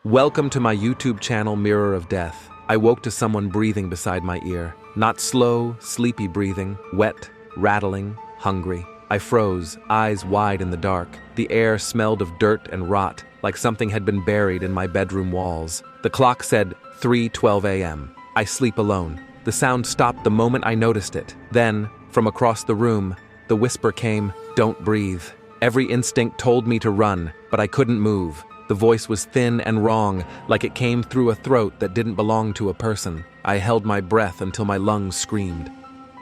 Welcome to my YouTube channel, Mirror of Death. I woke to someone breathing beside my ear. Not slow, sleepy breathing, wet, rattling, hungry. I froze, eyes wide in the dark. The air smelled of dirt and rot, like something had been buried in my bedroom walls. The clock said 3:12 a.m. I sleep alone. The sound stopped the moment I noticed it. Then, from across the room, the whisper came, "Don't breathe." Every instinct told me to run, but I couldn't move. The voice was thin and wrong, like it came through a throat that didn't belong to a person. I held my breath until my lungs screamed.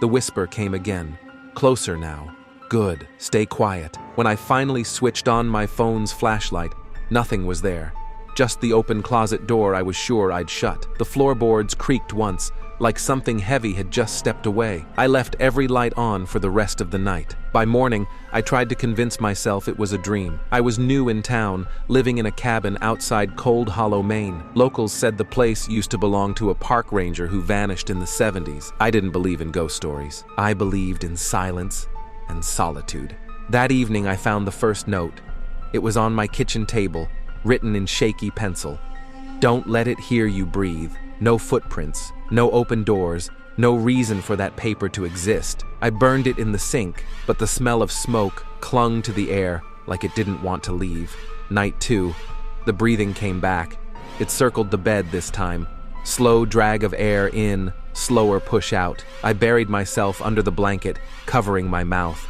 The whisper came again. Closer now. Good, stay quiet. When I finally switched on my phone's flashlight, nothing was there. Just the open closet door I was sure I'd shut. The floorboards creaked once, like something heavy had just stepped away. I left every light on for the rest of the night. By morning, I tried to convince myself it was a dream. I was new in town, living in a cabin outside Cold Hollow, Maine. Locals said the place used to belong to a park ranger who vanished in the 70s. I didn't believe in ghost stories. I believed in silence and solitude. That evening, I found the first note. It was on my kitchen table, written in shaky pencil. Don't let it hear you breathe. No footprints, no open doors, no reason for that paper to exist. I burned it in the sink, but the smell of smoke clung to the air like it didn't want to leave. Night 2, the breathing came back. It circled the bed this time. Slow drag of air in, slower push out. I buried myself under the blanket, covering my mouth.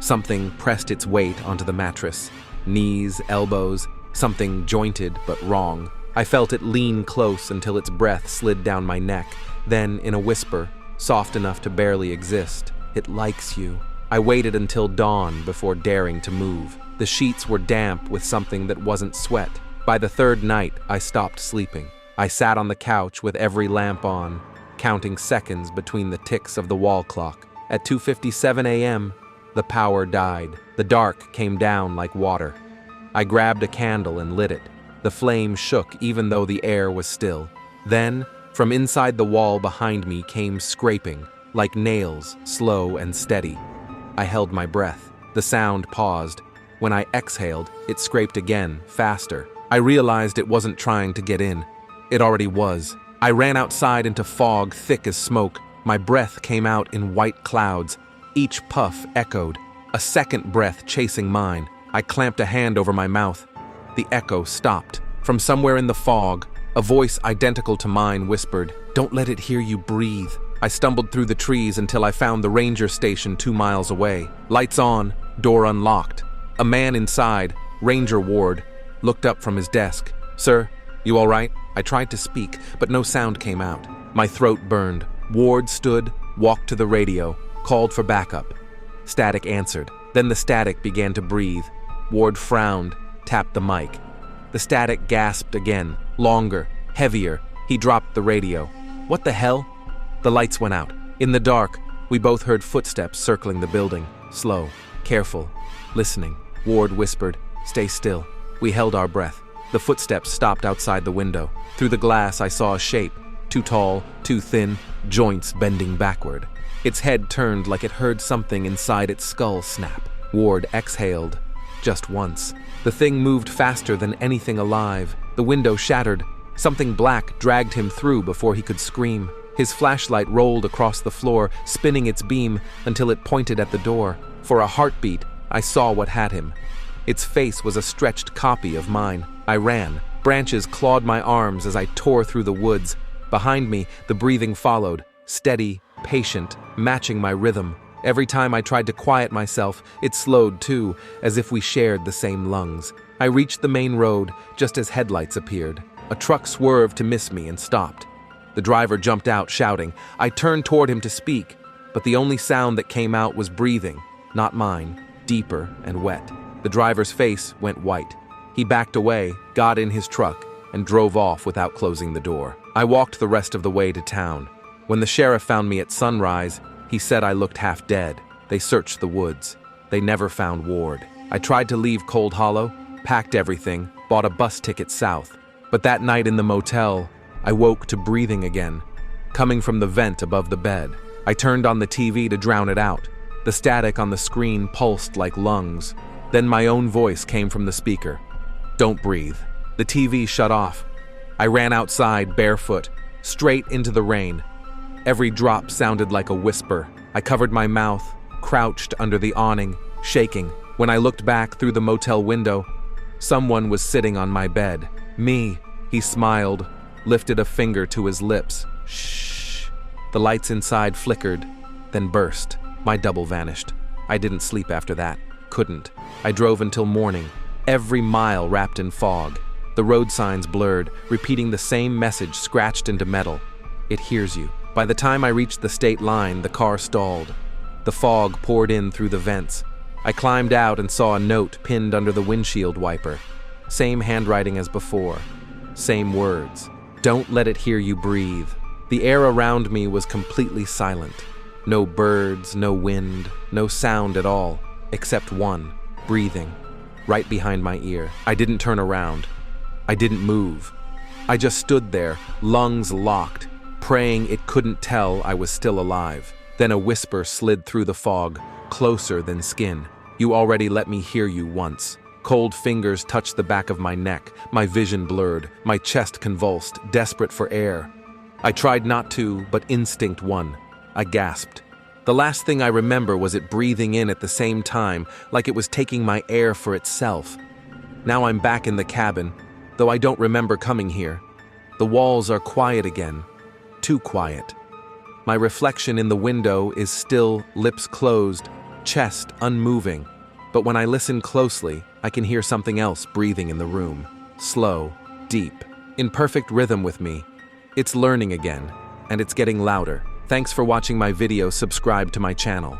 Something pressed its weight onto the mattress. Knees, elbows, something jointed but wrong. I felt it lean close until its breath slid down my neck. Then, in a whisper, soft enough to barely exist, "It likes you." I waited until dawn before daring to move. The sheets were damp with something that wasn't sweat. By the third night, I stopped sleeping. I sat on the couch with every lamp on, counting seconds between the ticks of the wall clock. At 2:57 a.m., the power died. The dark came down like water. I grabbed a candle and lit it. The flame shook even though the air was still. Then, from inside the wall behind me came scraping, like nails, slow and steady. I held my breath. The sound paused. When I exhaled, it scraped again, faster. I realized it wasn't trying to get in. It already was. I ran outside into fog thick as smoke. My breath came out in white clouds. Each puff echoed, a second breath chasing mine. I clamped a hand over my mouth. The echo stopped. From somewhere in the fog, a voice identical to mine whispered, "Don't let it hear you breathe." I stumbled through the trees until I found the ranger station 2 miles away. Lights on, door unlocked. A man inside, Ranger Ward, looked up from his desk. "Sir, you all right?" I tried to speak, but no sound came out. My throat burned. Ward stood, walked to the radio, called for backup. Static answered. Then the static began to breathe. Ward frowned, tapped the mic. The static gasped again, longer, heavier. He dropped the radio. "What the hell?" The lights went out. In the dark, we both heard footsteps circling the building. Slow, careful, listening. Ward whispered, "Stay still." We held our breath. The footsteps stopped outside the window. Through the glass, I saw a shape. Too tall, too thin, joints bending backward. Its head turned like it heard something inside its skull snap. Ward exhaled. Just once. The thing moved faster than anything alive. The window shattered. Something black dragged him through before he could scream. His flashlight rolled across the floor, spinning its beam until it pointed at the door. For a heartbeat, I saw what had him. Its face was a stretched copy of mine. I ran. Branches clawed my arms as I tore through the woods. Behind me, the breathing followed. Steady, patient, matching my rhythm. Every time I tried to quiet myself, it slowed too, as if we shared the same lungs. I reached the main road just as headlights appeared. A truck swerved to miss me and stopped. The driver jumped out, shouting. I turned toward him to speak, but the only sound that came out was breathing, not mine, deeper and wet. The driver's face went white. He backed away, got in his truck, and drove off without closing the door. I walked the rest of the way to town. When the sheriff found me at sunrise, he said I looked half dead. They searched the woods. They never found Ward. I tried to leave Cold Hollow, packed everything, bought a bus ticket south. But that night in the motel, I woke to breathing again, coming from the vent above the bed. I turned on the TV to drown it out. The static on the screen pulsed like lungs. Then my own voice came from the speaker. "Don't breathe." The TV shut off. I ran outside, barefoot, straight into the rain. Every drop sounded like a whisper. I covered my mouth, crouched under the awning, shaking. When I looked back through the motel window, someone was sitting on my bed. Me. He smiled, lifted a finger to his lips. Shh. The lights inside flickered, then burst. My double vanished. I didn't sleep after that. Couldn't. I drove until morning, every mile wrapped in fog. The road signs blurred, repeating the same message scratched into metal. It hears you. By the time I reached the state line, the car stalled. The fog poured in through the vents. I climbed out and saw a note pinned under the windshield wiper. Same handwriting as before. Same words. Don't let it hear you breathe. The air around me was completely silent. No birds, no wind, no sound at all, except one, breathing, right behind my ear. I didn't turn around. I didn't move. I just stood there, lungs locked, praying it couldn't tell I was still alive. Then a whisper slid through the fog, closer than skin. You already let me hear you once. Cold fingers touched the back of my neck, my vision blurred, my chest convulsed, desperate for air. I tried not to, but instinct won. I gasped. The last thing I remember was it breathing in at the same time, like it was taking my air for itself. Now I'm back in the cabin, though I don't remember coming here. The walls are quiet again. Too quiet. My reflection in the window is still, lips closed, chest unmoving. But when I listen closely, I can hear something else breathing in the room. Slow, deep, in perfect rhythm with me. It's learning again, and it's getting louder. Thanks for watching my video. Subscribe to my channel.